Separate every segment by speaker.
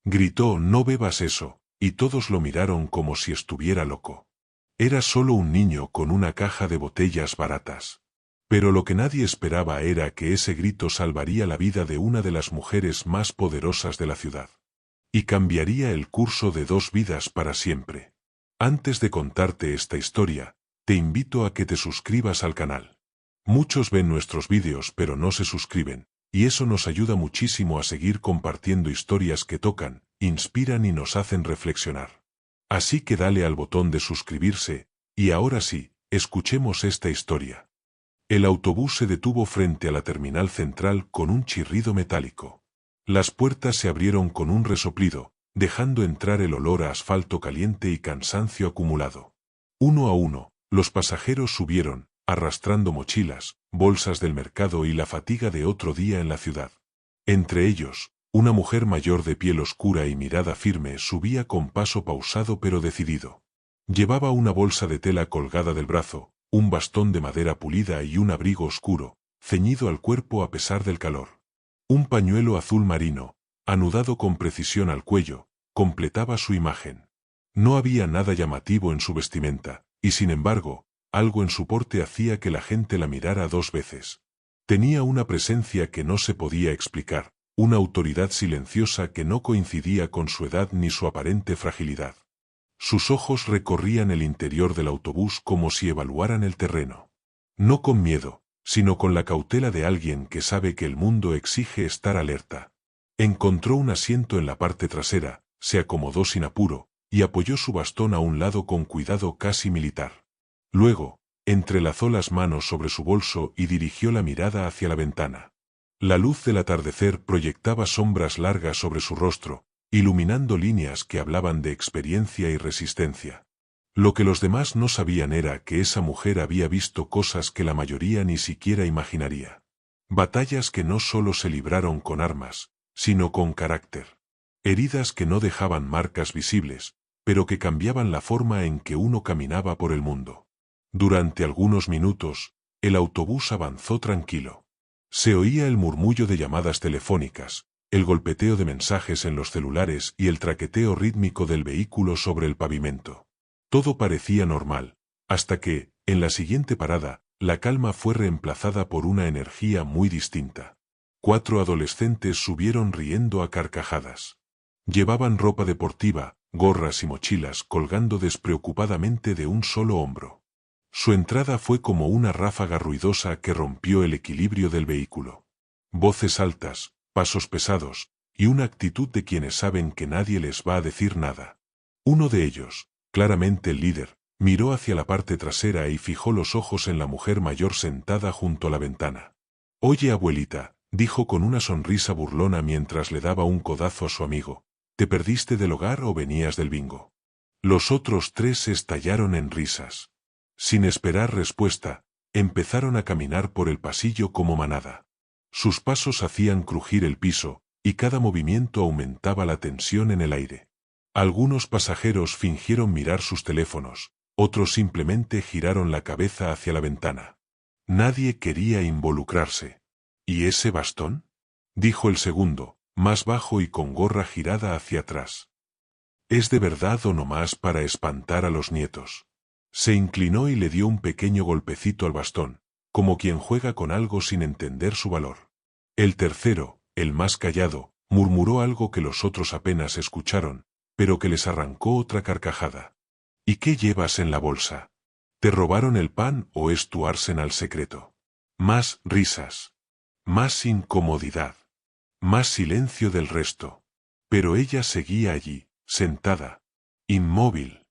Speaker 1: Gritó: «No bebas eso», y todos lo miraron como si estuviera loco. Era solo un niño con una caja de botellas baratas. Pero lo que nadie esperaba era que ese grito salvaría la vida de una de las mujeres más poderosas de la ciudad. Y cambiaría el curso de 2 vidas para siempre. Antes de contarte esta historia, te invito a que te suscribas al canal. Muchos ven nuestros vídeos pero no se suscriben, y eso nos ayuda muchísimo a seguir compartiendo historias que tocan, inspiran y nos hacen reflexionar. Así que dale al botón de suscribirse, y ahora sí, escuchemos esta historia. El autobús se detuvo frente a la terminal central con un chirrido metálico. Las puertas se abrieron con un resoplido, dejando entrar el olor a asfalto caliente y cansancio acumulado. Uno a uno, los pasajeros subieron, arrastrando mochilas, bolsas del mercado y la fatiga de otro día en la ciudad. Entre ellos, una mujer mayor de piel oscura y mirada firme subía con paso pausado pero decidido. Llevaba una bolsa de tela colgada del brazo, un bastón de madera pulida y un abrigo oscuro, ceñido al cuerpo a pesar del calor. Un pañuelo azul marino, anudado con precisión al cuello, completaba su imagen. No había nada llamativo en su vestimenta, y sin embargo, algo en su porte hacía que la gente la mirara 2 veces. Tenía una presencia que no se podía explicar, una autoridad silenciosa que no coincidía con su edad ni su aparente fragilidad. Sus ojos recorrían el interior del autobús como si evaluaran el terreno. No con miedo, sino con la cautela de alguien que sabe que el mundo exige estar alerta. Encontró un asiento en la parte trasera, se acomodó sin apuro, y apoyó su bastón a un lado con cuidado casi militar. Luego, entrelazó las manos sobre su bolso y dirigió la mirada hacia la ventana. La luz del atardecer proyectaba sombras largas sobre su rostro, iluminando líneas que hablaban de experiencia y resistencia. Lo que los demás no sabían era que esa mujer había visto cosas que la mayoría ni siquiera imaginaría. Batallas que no solo se libraron con armas, sino con carácter. Heridas que no dejaban marcas visibles, pero que cambiaban la forma en que uno caminaba por el mundo. Durante algunos minutos, el autobús avanzó tranquilo. Se oía el murmullo de llamadas telefónicas, el golpeteo de mensajes en los celulares y el traqueteo rítmico del vehículo sobre el pavimento. Todo parecía normal, hasta que, en la siguiente parada, la calma fue reemplazada por una energía muy distinta. 4 adolescentes subieron riendo a carcajadas. Llevaban ropa deportiva, gorras y mochilas colgando despreocupadamente de un solo hombro. Su entrada fue como una ráfaga ruidosa que rompió el equilibrio del vehículo. Voces altas, pasos pesados, y una actitud de quienes saben que nadie les va a decir nada. Uno de ellos, claramente el líder, miró hacia la parte trasera y fijó los ojos en la mujer mayor sentada junto a la ventana. «Oye, abuelita», dijo con una sonrisa burlona mientras le daba un codazo a su amigo, «¿te perdiste del hogar o venías del bingo?». Los otros 3 estallaron en risas. Sin esperar respuesta, empezaron a caminar por el pasillo como manada. Sus pasos hacían crujir el piso, y cada movimiento aumentaba la tensión en el aire. Algunos pasajeros fingieron mirar sus teléfonos, otros simplemente giraron la cabeza hacia la ventana. Nadie quería involucrarse. ¿Y ese bastón?, dijo el segundo, más bajo y con gorra girada hacia atrás. ¿Es de verdad o nomás para espantar a los nietos? Se inclinó y le dio un pequeño golpecito al bastón, como quien juega con algo sin entender su valor. El tercero, el más callado, murmuró algo que los otros apenas escucharon, pero que les arrancó otra carcajada. ¿Y qué llevas en la bolsa? ¿Te robaron el pan o es tu arsenal secreto? Más risas. Más incomodidad. Más silencio del resto. Pero ella seguía allí, sentada. Inmóvil.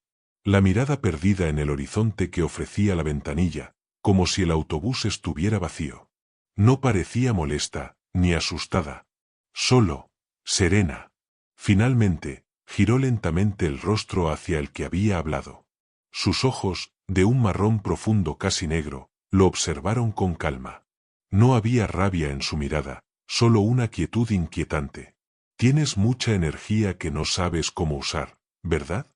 Speaker 1: La mirada perdida en el horizonte que ofrecía la ventanilla, como si el autobús estuviera vacío. No parecía molesta, ni asustada. Solo, serena. Finalmente, giró lentamente el rostro hacia el que había hablado. Sus ojos, de un marrón profundo casi negro, lo observaron con calma. No había rabia en su mirada, solo una quietud inquietante. «Tienes mucha energía que no sabes cómo usar, ¿verdad?»,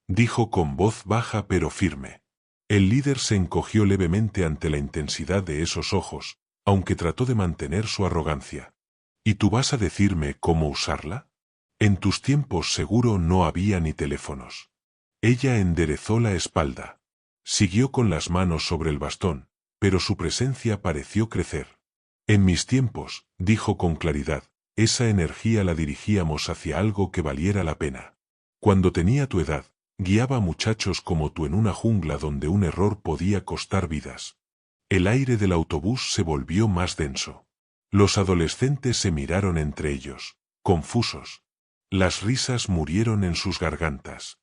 Speaker 1: dijo con voz baja pero firme. El líder se encogió levemente ante la intensidad de esos ojos, aunque trató de mantener su arrogancia. «¿Y tú vas a decirme cómo usarla?». En tus tiempos seguro no había ni teléfonos. Ella enderezó la espalda. Siguió con las manos sobre el bastón, pero su presencia pareció crecer. En mis tiempos, dijo con claridad, esa energía la dirigíamos hacia algo que valiera la pena. Cuando tenía tu edad, guiaba a muchachos como tú en una jungla donde un error podía costar vidas. El aire del autobús se volvió más denso. Los adolescentes se miraron entre ellos, confusos. Las risas murieron en sus gargantas.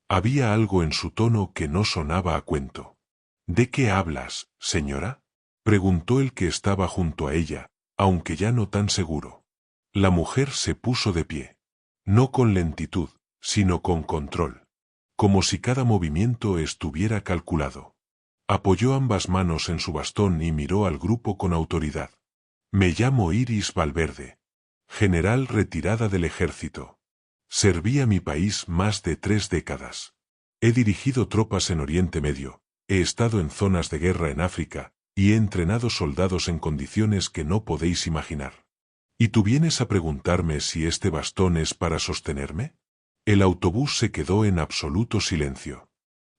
Speaker 1: Había algo en su tono que no sonaba a cuento. ¿De qué hablas, señora?, preguntó el que estaba junto a ella, aunque ya no tan seguro. La mujer se puso de pie. No con lentitud, sino con control. Como si cada movimiento estuviera calculado. Apoyó ambas manos en su bastón y miró al grupo con autoridad. Me llamo Iris Valverde. General retirada del ejército. Serví a mi país más de 3 décadas. He dirigido tropas en Oriente Medio, he estado en zonas de guerra en África, y he entrenado soldados en condiciones que no podéis imaginar. ¿Y tú vienes a preguntarme si este bastón es para sostenerme? El autobús se quedó en absoluto silencio.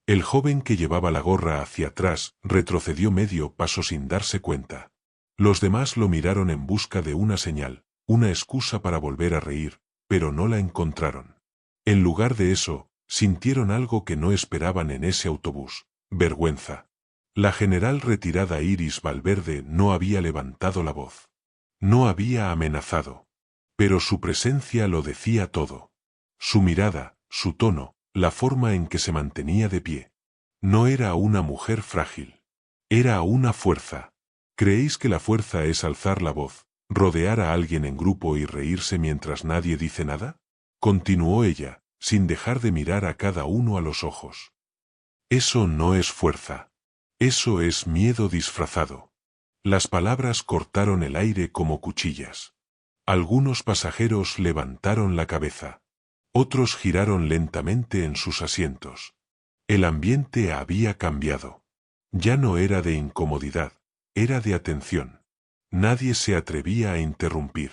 Speaker 1: El joven que llevaba la gorra hacia atrás retrocedió medio paso sin darse cuenta. Los demás lo miraron en busca de una señal, una excusa para volver a reír, pero no la encontraron. En lugar de eso, sintieron algo que no esperaban en ese autobús: vergüenza. La general retirada Iris Valverde no había levantado la voz. No había amenazado. Pero su presencia lo decía todo. Su mirada, su tono, la forma en que se mantenía de pie. No era una mujer frágil. Era una fuerza. ¿Creéis que la fuerza es alzar la voz, rodear a alguien en grupo y reírse mientras nadie dice nada? Continuó ella, sin dejar de mirar a cada uno a los ojos. Eso no es fuerza. Eso es miedo disfrazado. Las palabras cortaron el aire como cuchillas. Algunos pasajeros levantaron la cabeza. Otros giraron lentamente en sus asientos. El ambiente había cambiado. Ya no era de incomodidad, era de atención. Nadie se atrevía a interrumpir.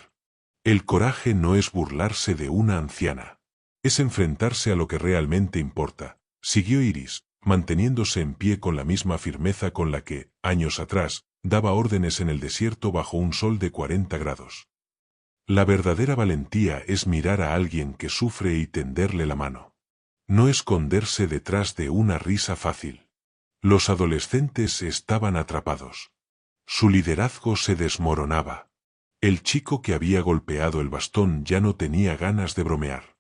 Speaker 1: El coraje no es burlarse de una anciana. Es enfrentarse a lo que realmente importa, siguió Iris, manteniéndose en pie con la misma firmeza con la que, años atrás, daba órdenes en el desierto bajo un sol de 40 grados. La verdadera valentía es mirar a alguien que sufre y tenderle la mano. No esconderse detrás de una risa fácil. Los adolescentes estaban atrapados. Su liderazgo se desmoronaba. El chico que había golpeado el bastón ya no tenía ganas de bromear.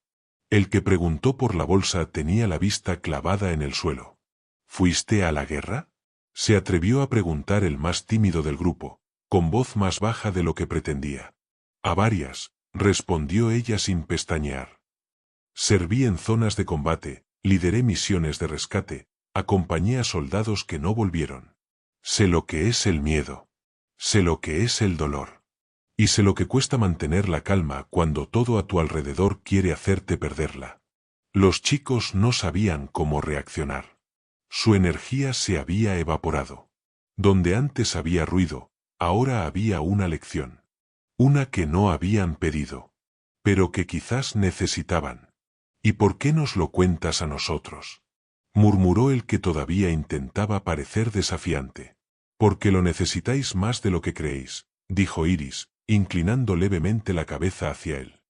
Speaker 1: El que preguntó por la bolsa tenía la vista clavada en el suelo. ¿Fuiste a la guerra?, se atrevió a preguntar el más tímido del grupo, con voz más baja de lo que pretendía. A varias, respondió ella sin pestañear. Serví en zonas de combate, lideré misiones de rescate, acompañé a soldados que no volvieron. Sé lo que es el miedo. Sé lo que es el dolor. Y sé lo que cuesta mantener la calma cuando todo a tu alrededor quiere hacerte perderla. Los chicos no sabían cómo reaccionar. Su energía se había evaporado. Donde antes había ruido, ahora había una lección. Una que no habían pedido, pero que quizás necesitaban. ¿Y por qué nos lo cuentas a nosotros?, murmuró el que todavía intentaba parecer desafiante. Porque lo necesitáis más de lo que creéis, dijo Iris, inclinando levemente la cabeza hacia él.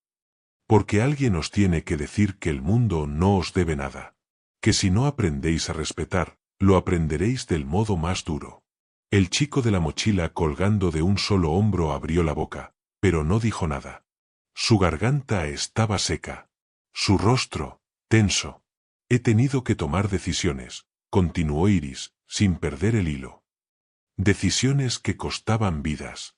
Speaker 1: Porque alguien os tiene que decir que el mundo no os debe nada. Que si no aprendéis a respetar, lo aprenderéis del modo más duro. El chico de la mochila colgando de un solo hombro abrió la boca, pero no dijo nada. Su garganta estaba seca. Su rostro, tenso. He tenido que tomar decisiones, continuó Iris, sin perder el hilo. Decisiones que costaban vidas.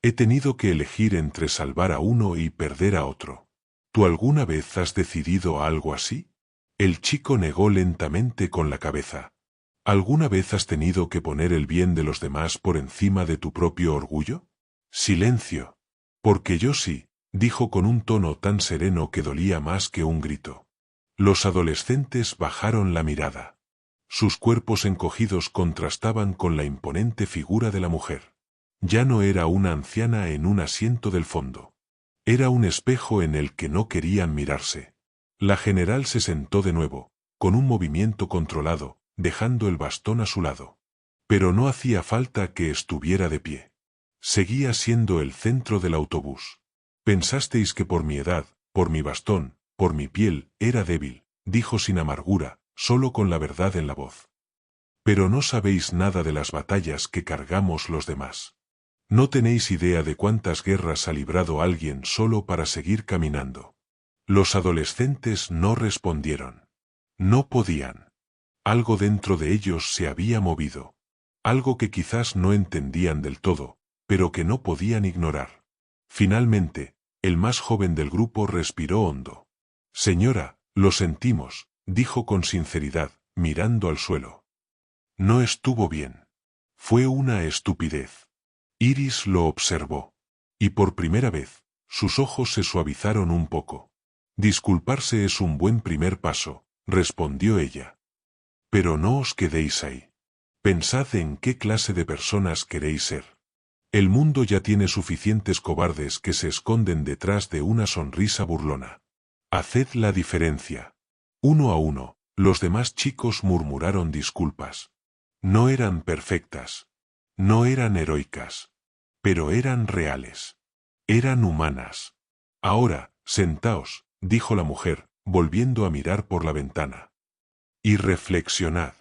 Speaker 1: He tenido que elegir entre salvar a uno y perder a otro. ¿Tú alguna vez has decidido algo así? El chico negó lentamente con la cabeza. ¿Alguna vez has tenido que poner el bien de los demás por encima de tu propio orgullo? Silencio. Porque yo sí, dijo con un tono tan sereno que dolía más que un grito. Los adolescentes bajaron la mirada. Sus cuerpos encogidos contrastaban con la imponente figura de la mujer. Ya no era una anciana en un asiento del fondo. Era un espejo en el que no querían mirarse. La general se sentó de nuevo, con un movimiento controlado, dejando el bastón a su lado. Pero no hacía falta que estuviera de pie. Seguía siendo el centro del autobús. Pensasteis que por mi edad, por mi bastón, por mi piel, era débil, dijo sin amargura, solo con la verdad en la voz. Pero no sabéis nada de las batallas que cargamos los demás. No tenéis idea de cuántas guerras ha librado alguien solo para seguir caminando. Los adolescentes no respondieron. No podían. Algo dentro de ellos se había movido. Algo que quizás no entendían del todo, pero que no podían ignorar. Finalmente, el más joven del grupo respiró hondo. Señora, lo sentimos, dijo con sinceridad, mirando al suelo. No estuvo bien. Fue una estupidez. Iris lo observó. Y por primera vez, sus ojos se suavizaron un poco. Disculparse es un buen primer paso, respondió ella. Pero no os quedéis ahí. Pensad en qué clase de personas queréis ser. El mundo ya tiene suficientes cobardes que se esconden detrás de una sonrisa burlona. Haced la diferencia. Uno a uno, los demás chicos murmuraron disculpas. No eran perfectas. No eran heroicas. Pero eran reales. Eran humanas. Ahora, sentaos, dijo la mujer, volviendo a mirar por la ventana. Y reflexionad.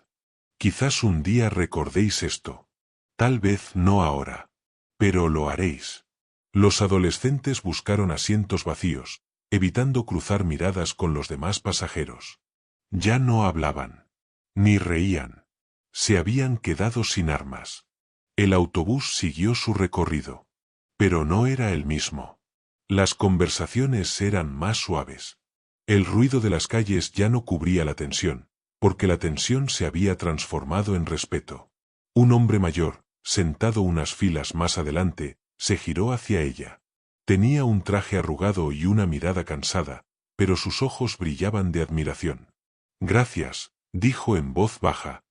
Speaker 1: Quizás un día recordéis esto. Tal vez no ahora. Pero lo haréis. Los adolescentes buscaron asientos vacíos, evitando cruzar miradas con los demás pasajeros. Ya no hablaban. Ni reían. Se habían quedado sin armas. El autobús siguió su recorrido. Pero no era el mismo. Las conversaciones eran más suaves. El ruido de las calles ya no cubría la tensión, porque la tensión se había transformado en respeto. Un hombre mayor, sentado unas filas más adelante, se giró hacia ella. Tenía un traje arrugado y una mirada cansada, pero sus ojos brillaban de admiración. Gracias, dijo en voz baja.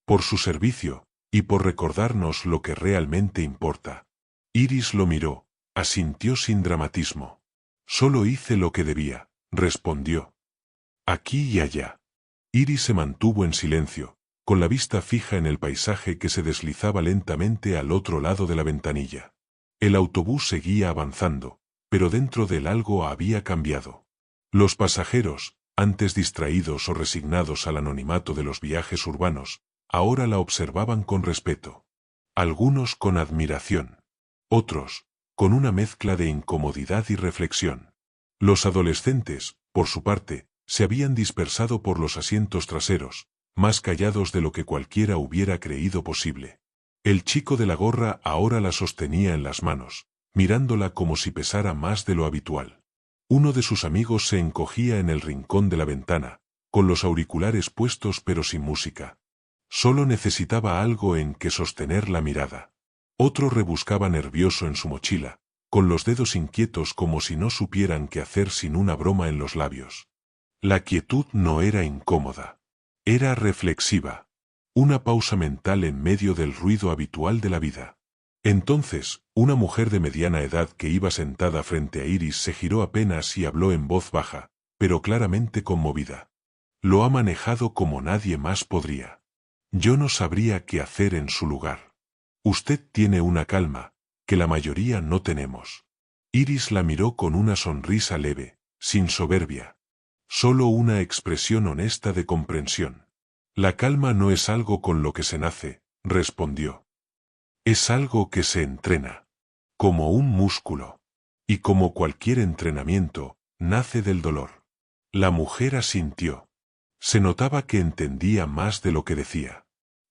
Speaker 1: Por su servicio, y por recordarnos lo que realmente importa. Iris lo miró, asintió sin dramatismo. Solo hice lo que debía, respondió. Aquí y allá. Iris se mantuvo en silencio, con la vista fija en el paisaje que se deslizaba lentamente al otro lado de la ventanilla. El autobús seguía avanzando, pero dentro de él algo había cambiado. Los pasajeros, antes distraídos o resignados al anonimato de los viajes urbanos, ahora la observaban con respeto. Algunos con admiración. Otros, con una mezcla de incomodidad y reflexión. Los adolescentes, por su parte, se habían dispersado por los asientos traseros, más callados de lo que cualquiera hubiera creído posible. El chico de la gorra ahora la sostenía en las manos, mirándola como si pesara más de lo habitual. Uno de sus amigos se encogía en el rincón de la ventana, con los auriculares puestos pero sin música. Solo necesitaba algo en que sostener la mirada. Otro rebuscaba nervioso en su mochila, con los dedos inquietos como si no supieran qué hacer sin una broma en los labios. La quietud no era incómoda. Era reflexiva. Una pausa mental en medio del ruido habitual de la vida. Entonces, una mujer de mediana edad que iba sentada frente a Iris se giró apenas y habló en voz baja, pero claramente conmovida. Lo ha manejado como nadie más podría. Yo no sabría qué hacer en su lugar. Usted tiene una calma, que la mayoría no tenemos. Iris la miró con una sonrisa leve, sin soberbia. Solo una expresión honesta de comprensión. La calma no es algo con lo que se nace, respondió. Es algo que se entrena. Como un músculo. Y como cualquier entrenamiento, nace del dolor. La mujer asintió. Se notaba que entendía más de lo que decía.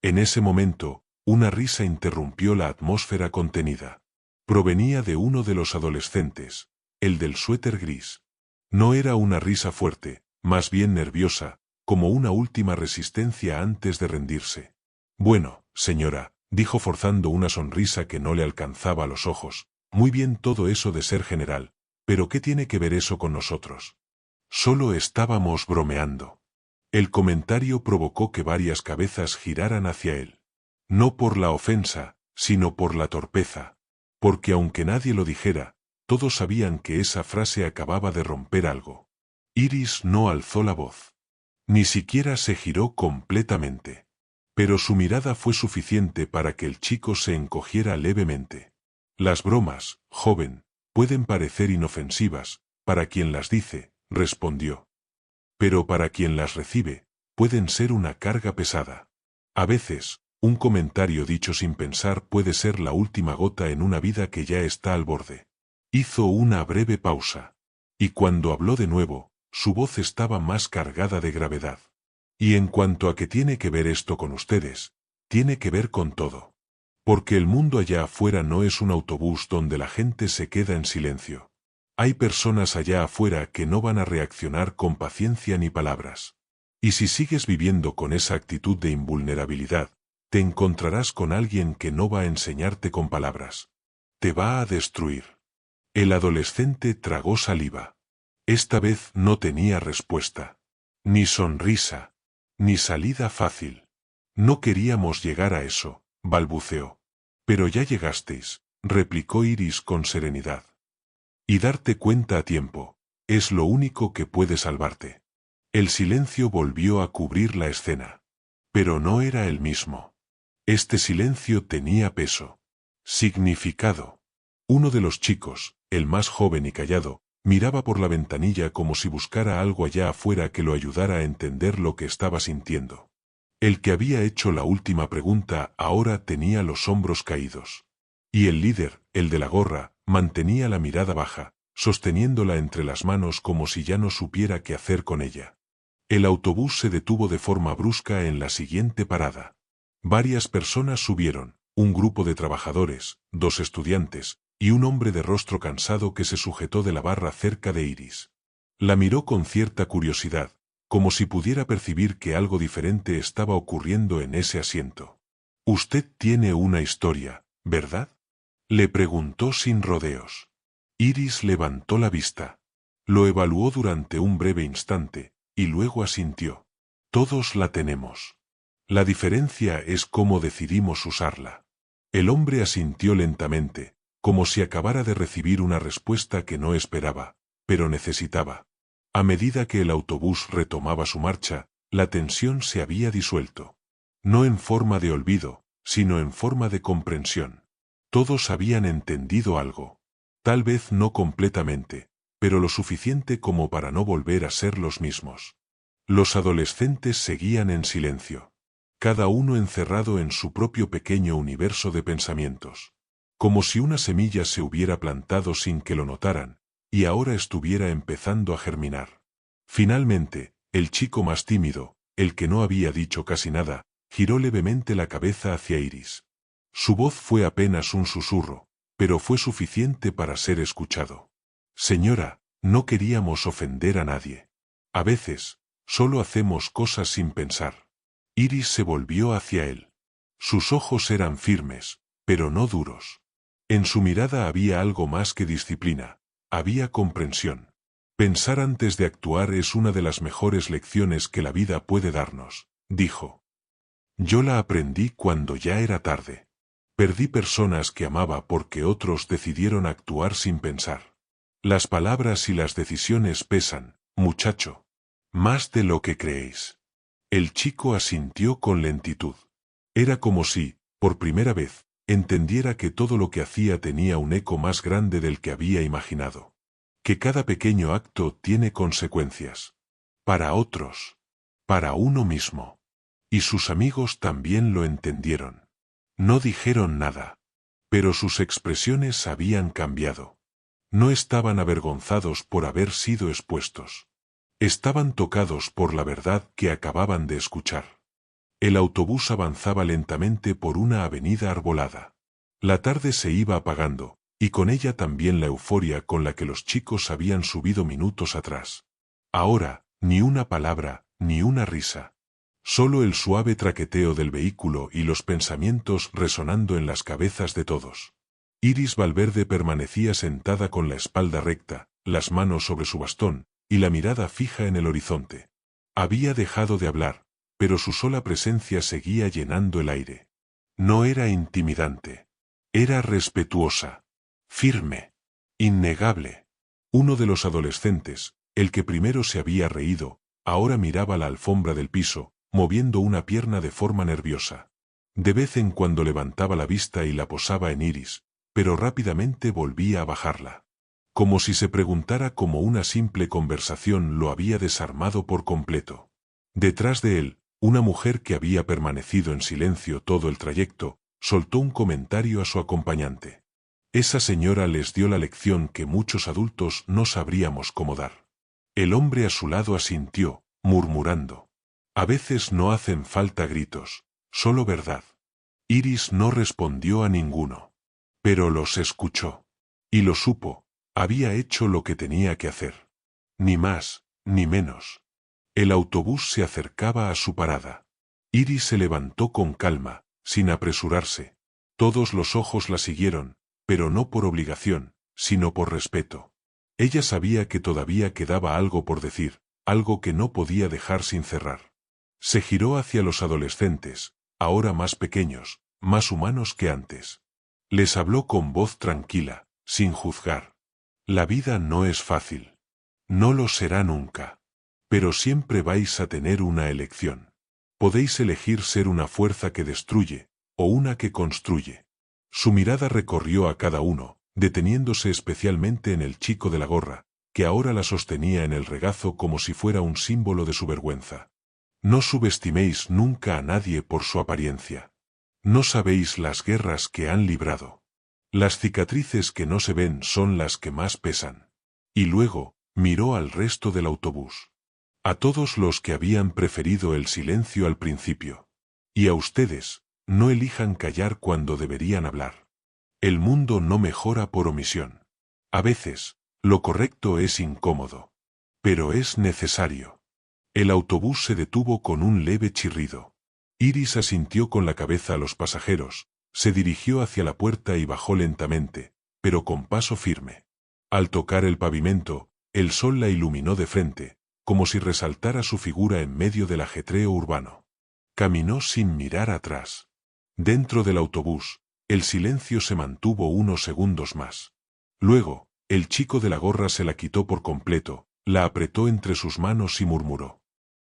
Speaker 1: En ese momento, una risa interrumpió la atmósfera contenida. Provenía de uno de los adolescentes, el del suéter gris. No era una risa fuerte, más bien nerviosa, como una última resistencia antes de rendirse. Bueno, señora, dijo forzando una sonrisa que no le alcanzaba a los ojos, muy bien todo eso de ser general, pero ¿qué tiene que ver eso con nosotros? Solo estábamos bromeando. El comentario provocó que varias cabezas giraran hacia él. No por la ofensa, sino por la torpeza. Porque aunque nadie lo dijera, Todos sabían que esa frase acababa de romper algo. Iris no alzó la voz. Ni siquiera se giró completamente. Pero su mirada fue suficiente para que el chico se encogiera levemente. Las bromas, joven, pueden parecer inofensivas, para quien las dice, respondió. Pero para quien las recibe, pueden ser una carga pesada. A veces, un comentario dicho sin pensar puede ser la última gota en una vida que ya está al borde. Hizo una breve pausa. Y cuando habló de nuevo, su voz estaba más cargada de gravedad. Y en cuanto a qué tiene que ver esto con ustedes, tiene que ver con todo. Porque el mundo allá afuera no es un autobús donde la gente se queda en silencio. Hay personas allá afuera que no van a reaccionar con paciencia ni palabras. Y si sigues viviendo con esa actitud de invulnerabilidad, te encontrarás con alguien que no va a enseñarte con palabras. Te va a destruir. El adolescente tragó saliva. Esta vez no tenía respuesta. Ni sonrisa. Ni salida fácil. No queríamos llegar a eso, balbuceó. Pero ya llegasteis, replicó Iris con serenidad. Y darte cuenta a tiempo, es lo único que puede salvarte. El silencio volvió a cubrir la escena. Pero no era el mismo. Este silencio tenía peso. Significado. Uno de los chicos, el más joven y callado, miraba por la ventanilla como si buscara algo allá afuera que lo ayudara a entender lo que estaba sintiendo. El que había hecho la última pregunta ahora tenía los hombros caídos. Y el líder, el de la gorra, mantenía la mirada baja, sosteniéndola entre las manos como si ya no supiera qué hacer con ella. El autobús se detuvo de forma brusca en la siguiente parada. Varias personas subieron, un grupo de trabajadores, 2 estudiantes, y un hombre de rostro cansado que se sujetó de la barra cerca de Iris. La miró con cierta curiosidad, como si pudiera percibir que algo diferente estaba ocurriendo en ese asiento. «Usted tiene una historia, ¿verdad?», le preguntó sin rodeos. Iris levantó la vista. Lo evaluó durante un breve instante, y luego asintió. «Todos la tenemos. La diferencia es cómo decidimos usarla». El hombre asintió lentamente, como si acabara de recibir una respuesta que no esperaba, pero necesitaba. A medida que el autobús retomaba su marcha, la tensión se había disuelto. No en forma de olvido, sino en forma de comprensión. Todos habían entendido algo. Tal vez no completamente, pero lo suficiente como para no volver a ser los mismos. Los adolescentes seguían en silencio. Cada uno encerrado en su propio pequeño universo de pensamientos. Como si una semilla se hubiera plantado sin que lo notaran, y ahora estuviera empezando a germinar. Finalmente, el chico más tímido, el que no había dicho casi nada, giró levemente la cabeza hacia Iris. Su voz fue apenas un susurro, pero fue suficiente para ser escuchado. «Señora, no queríamos ofender a nadie. A veces, solo hacemos cosas sin pensar». Iris se volvió hacia él. Sus ojos eran firmes, pero no duros. En su mirada había algo más que disciplina, había comprensión. Pensar antes de actuar es una de las mejores lecciones que la vida puede darnos, dijo. Yo la aprendí cuando ya era tarde. Perdí personas que amaba porque otros decidieron actuar sin pensar. Las palabras y las decisiones pesan, muchacho. Más de lo que creéis. El chico asintió con lentitud. Era como si, por primera vez, entendiera que todo lo que hacía tenía un eco más grande del que había imaginado. Que cada pequeño acto tiene consecuencias. Para otros. Para uno mismo. Y sus amigos también lo entendieron. No dijeron nada. Pero sus expresiones habían cambiado. No estaban avergonzados por haber sido expuestos. Estaban tocados por la verdad que acababan de escuchar. El autobús avanzaba lentamente por una avenida arbolada. La tarde se iba apagando, y con ella también la euforia con la que los chicos habían subido minutos atrás. Ahora, ni una palabra, ni una risa. Solo el suave traqueteo del vehículo y los pensamientos resonando en las cabezas de todos. Iris Valverde permanecía sentada con la espalda recta, las manos sobre su bastón, y la mirada fija en el horizonte. Había dejado de hablar, pero su sola presencia seguía llenando el aire. No era intimidante. Era respetuosa. Firme. Innegable. Uno de los adolescentes, el que primero se había reído, ahora miraba la alfombra del piso, moviendo una pierna de forma nerviosa. De vez en cuando levantaba la vista y la posaba en Iris, pero rápidamente volvía a bajarla. Como si se preguntara cómo una simple conversación lo había desarmado por completo. Detrás de él, una mujer que había permanecido en silencio todo el trayecto, soltó un comentario a su acompañante. Esa señora les dio la lección que muchos adultos no sabríamos cómo dar. El hombre a su lado asintió, murmurando. A veces no hacen falta gritos, solo verdad. Iris no respondió a ninguno. Pero los escuchó. Y lo supo, había hecho lo que tenía que hacer. Ni más, ni menos. El autobús se acercaba a su parada. Iris se levantó con calma, sin apresurarse. Todos los ojos la siguieron, pero no por obligación, sino por respeto. Ella sabía que todavía quedaba algo por decir, algo que no podía dejar sin cerrar. Se giró hacia los adolescentes, ahora más pequeños, más humanos que antes. Les habló con voz tranquila, sin juzgar. La vida no es fácil. No lo será nunca. Pero siempre vais a tener una elección. Podéis elegir ser una fuerza que destruye, o una que construye. Su mirada recorrió a cada uno, deteniéndose especialmente en el chico de la gorra, que ahora la sostenía en el regazo como si fuera un símbolo de su vergüenza. No subestiméis nunca a nadie por su apariencia. No sabéis las guerras que han librado. Las cicatrices que no se ven son las que más pesan. Y luego, miró al resto del autobús. A todos los que habían preferido el silencio al principio. Y a ustedes, no elijan callar cuando deberían hablar. El mundo no mejora por omisión. A veces, lo correcto es incómodo. Pero es necesario. El autobús se detuvo con un leve chirrido. Iris asintió con la cabeza a los pasajeros, se dirigió hacia la puerta y bajó lentamente, pero con paso firme. Al tocar el pavimento, el sol la iluminó de frente, como si resaltara su figura en medio del ajetreo urbano. Caminó sin mirar atrás. Dentro del autobús, el silencio se mantuvo unos segundos más. Luego, el chico de la gorra se la quitó por completo, la apretó entre sus manos y murmuró.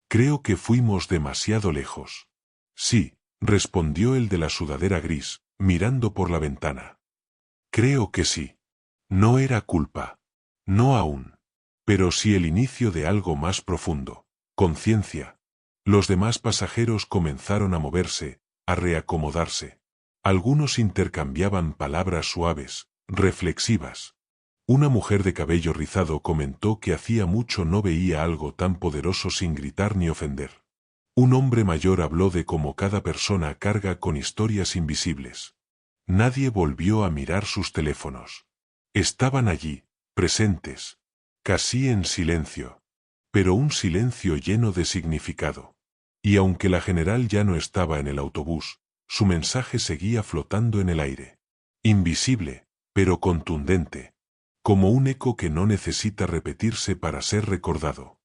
Speaker 1: Creo que fuimos demasiado lejos. Sí, respondió el de la sudadera gris, mirando por la ventana. Creo que sí. No era culpa. No aún. Pero sí el inicio de algo más profundo. Conciencia. Los demás pasajeros comenzaron a moverse, a reacomodarse. Algunos intercambiaban palabras suaves, reflexivas. Una mujer de cabello rizado comentó que hacía mucho no veía algo tan poderoso sin gritar ni ofender. Un hombre mayor habló de cómo cada persona carga con historias invisibles. Nadie volvió a mirar sus teléfonos. Estaban allí, presentes, casi en silencio. Pero un silencio lleno de significado. Y aunque la general ya no estaba en el autobús, su mensaje seguía flotando en el aire. Invisible, pero contundente. Como un eco que no necesita repetirse para ser recordado.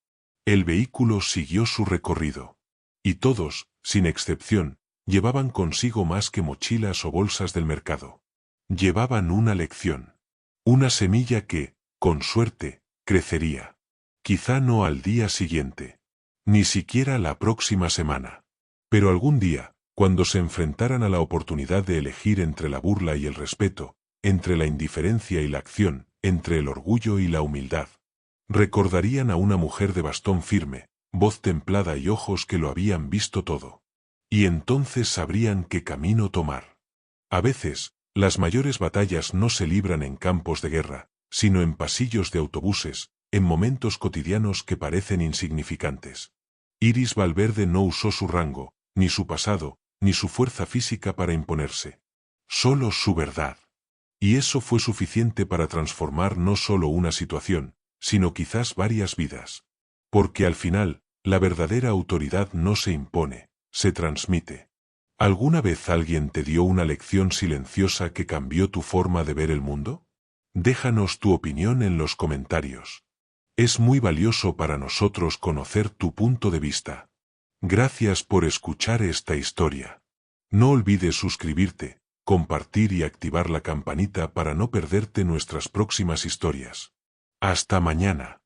Speaker 1: El vehículo siguió su recorrido. Y todos, sin excepción, llevaban consigo más que mochilas o bolsas del mercado. Llevaban una lección. Una semilla que, con suerte, crecería. Quizá no al día siguiente. Ni siquiera la próxima semana. Pero algún día, cuando se enfrentaran a la oportunidad de elegir entre la burla y el respeto, entre la indiferencia y la acción, entre el orgullo y la humildad, recordarían a una mujer de bastón firme, voz templada y ojos que lo habían visto todo. Y entonces sabrían qué camino tomar. A veces, las mayores batallas no se libran en campos de guerra, sino en pasillos de autobuses, en momentos cotidianos que parecen insignificantes. Iris Valverde no usó su rango, ni su pasado, ni su fuerza física para imponerse. Solo su verdad. Y eso fue suficiente para transformar no solo una situación, sino quizás varias vidas. Porque al final, la verdadera autoridad no se impone, se transmite. ¿Alguna vez alguien te dio una lección silenciosa que cambió tu forma de ver el mundo? Déjanos tu opinión en los comentarios. Es muy valioso para nosotros conocer tu punto de vista. Gracias por escuchar esta historia. No olvides suscribirte, compartir y activar la campanita para no perderte nuestras próximas historias. Hasta mañana.